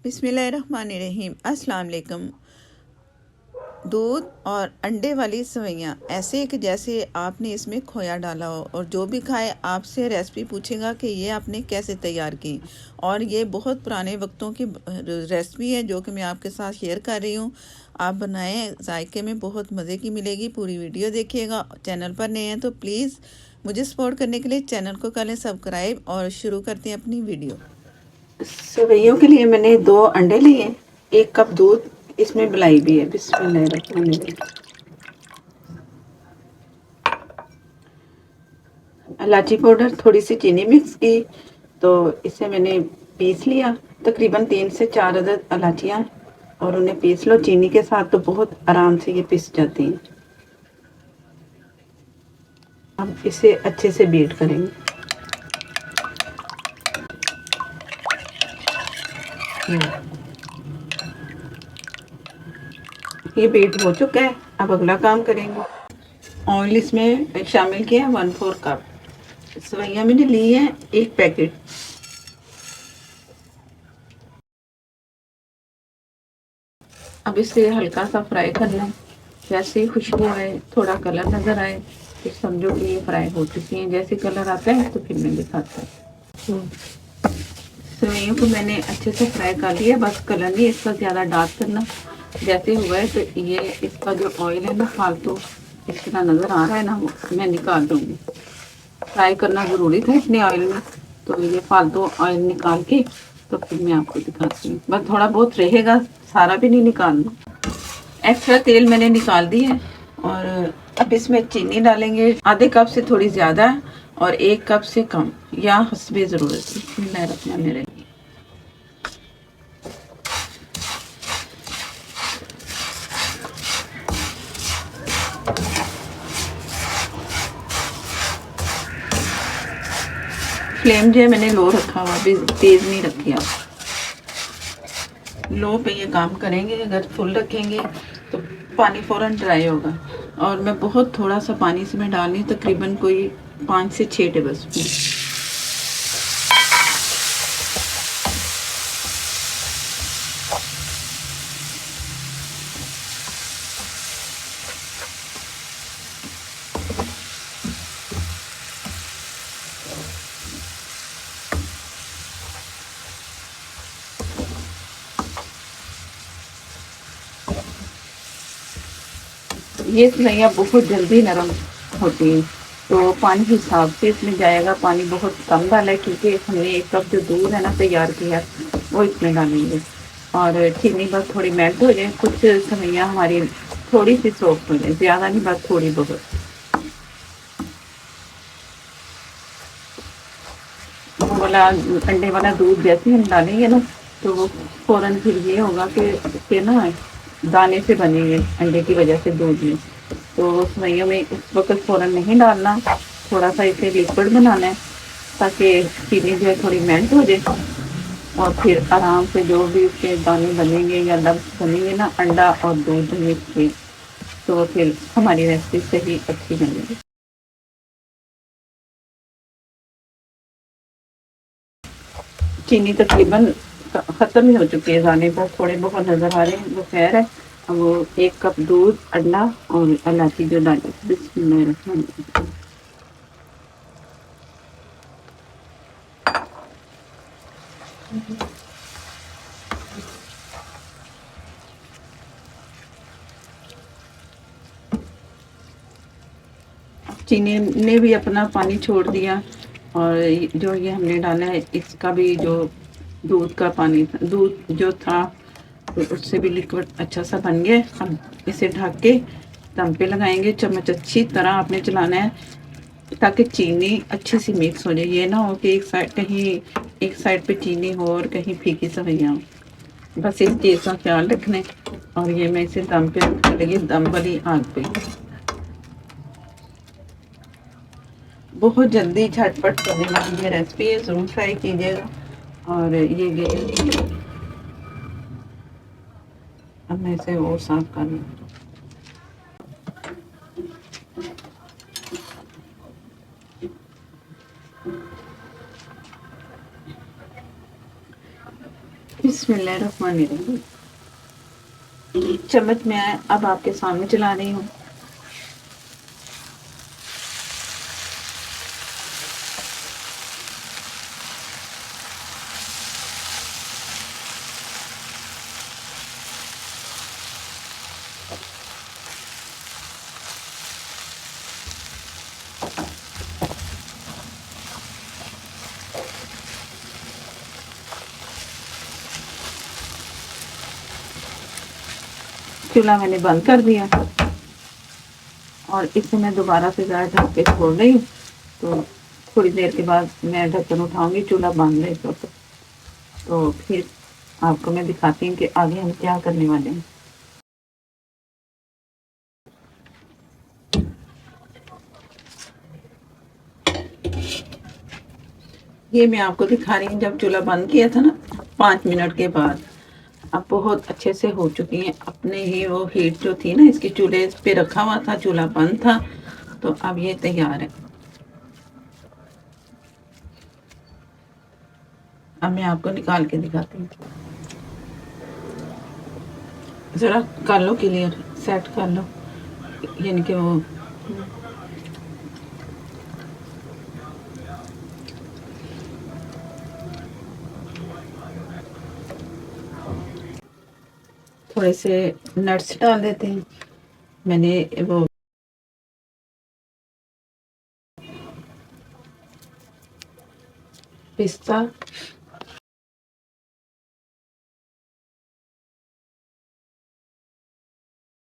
बिस्मिल्लाहिर्रहमानिर्रहीम। अस्सलाम वालेकुम। दूध और अंडे वाली सेवइयाँ ऐसे कि जैसे आपने इसमें खोया डाला हो, और जो भी खाए आपसे रेसिपी पूछेगा कि ये आपने कैसे तैयार की। और ये बहुत पुराने वक्तों की रेसिपी है जो कि मैं आपके साथ शेयर कर रही हूँ। आप बनाएं, जायके में बहुत मज़े की मिलेगी। पूरी वीडियो देखिएगा। चैनल पर नए हैं तो प्लीज़ मुझे सपोर्ट करने के लिए चैनल को कर लें सब्सक्राइब, और शुरू करते हैं अपनी वीडियो। सेवइयों के लिए मैंने 2 अंडे लिए, 1 कप दूध इसमें मलाई भी है। बिस्मिल्लाहिर्रहमानिर्रहीम। इलायची पाउडर, थोड़ी सी चीनी मिक्स की, तो इसे मैंने पीस लिया। तकरीबन 3 से 4 अदद इलायचियाँ, और उन्हें पीस लो चीनी के साथ, तो बहुत आराम से ये पिस जाती हैं। अब इसे अच्छे से बीट करेंगे। ये बीट हो चुका है। अब अगला काम करेंगे। ऑयल इसमें शामिल किया 1/4 कप। सेवइयाँ मैंने ली है 1 पैकेट। अब इसे हल्का सा फ्राई करना है। जैसे ही खुशबू आए, थोड़ा कलर नज़र आए, तो समझो कि ये फ्राई हो चुकी हैं। जैसे कलर आता है तो फिर मैं दिखाता हूँ। सेवइयों को मैंने अच्छे से फ्राई कर लिया। बस कलर नहीं इसका ज़्यादा डार्क करना। जैसे हुआ है तो ये इसका जो ऑयल है ना फालतू इस तरह नज़र आ रहा है ना, वो मैं निकाल दूँगी। फ्राई करना ज़रूरी था इतने ऑयल में, तो ये फालतू ऑयल निकाल के तो फिर मैं आपको दिखाती हूँ। बस थोड़ा बहुत रहेगा, सारा भी नहीं निकालना। एक्स्ट्रा तेल मैंने निकाल दी है। और अब इसमें चीनी डालेंगे, आधे कप से थोड़ी ज़्यादा और 1 कप से कम, या हस्बे ज़रूरत। मैं रखना मेरे फ्लेम जो है मैंने लो रखा हुआ, अभी तेज़ नहीं रखी। आप लो पे ये काम करेंगे। अगर फुल रखेंगे तो पानी फ़ौरन ड्राई होगा। और मैं बहुत थोड़ा सा पानी इसमें डालनी हूँ, तकरीबन कोई 5 से 6 टेबल स्पून। ये सेवइयाँ बहुत जल्दी नरम होती हैं, तो पानी के हिसाब से इसमें जाएगा। पानी बहुत कम डाला है क्योंकि हमने 1 कप जो दूध है ना तैयार किया वो इसमें डालेंगे। और चीनी बस थोड़ी मेल्ट हो जाए, कुछ सेवइयाँ हमारी थोड़ी सी सॉफ्ट हो जाए, ज़्यादा नहीं, बस थोड़ी बहुत। वो वाला अंडे वाला दूध जैसे हम डालेंगे ना, तो वो फ़ौरन फिर ये होगा कि इसके ना दाने से बनेंगे अंडे की वजह से दूध में। तो सेवइयों में इस वक्त फ़ौरन नहीं डालना, थोड़ा सा इसे लिक्विड बनाना है ताकि चीनी जो है थोड़ी मेल्ट हो जाए, और फिर आराम से जो भी उसके दाने बनेंगे या लम्स बनेंगे ना अंडा और दूध मिक्स के, तो फिर हमारी रेसिपी सही अच्छी बनेगी। चीनी तकरीबन ख़त्म ही हो चुकी है, दाने बस थोड़े बहुत नज़र आ रहे हैं, वो खैर है। अब वो 1 कप दूध, अंडा और इलायची जो डाली। बिस्मिल्लाहिर्रहमानिर्रहीम। चीनी ने भी अपना पानी छोड़ दिया, और जो ये हमने डाला है इसका भी जो दूध का पानी था, दूध जो था तो उससे भी लिक्विड अच्छा सा बन गया। अब इसे ढक के दम पे लगाएंगे। चम्मच अच्छी तरह आपने चलाना है ताकि चीनी अच्छी सी मिक्स हो जाए। ये ना हो कि एक साइड पे चीनी हो और कहीं फीकी सेवइयाँ हो। बस इस चीज़ का ख्याल रखना है। और ये मैं इसे दम पे रखने लगी, दम वाली आग पे। बहुत जल्दी झटपट बनने वाली ये रेसिपी है, ज़रूर ट्राई कीजिएगा। और ये गए, अब मैं इसे और साफ कर लूँ। बिस्मिल्लाहिर्रहमानिर्रहीम। चम्मच मैं अब आपके सामने चला रही हूँ। चूल्हा मैंने बंद कर दिया और इसे मैं दोबारा से ज़रा ढक के छोड़ रही हूँ। तो थोड़ी देर के बाद मैं ढक्कन उठाऊंगी, चूल्हा बंद है तो फिर आपको मैं दिखाती हूँ कि आगे हम क्या करने वाले हैं। ये मैं आपको दिखा रही हूँ जब चूल्हा बंद किया था ना 5 मिनट के बाद। अब बहुत अच्छे से हो चुकी हैं। अपने ही वो हीट जो थी ना इसकी चूल्हे पे रखा हुआ था, चूल्हा बंद था, तो अब ये तैयार है। अब मैं आपको निकाल के दिखाती हूँ। ज़रा कर लो क्लियर, सेट कर लो, यानी कि वो थोड़े से नट्स डाल देते हैं। मैंने वो पिस्ता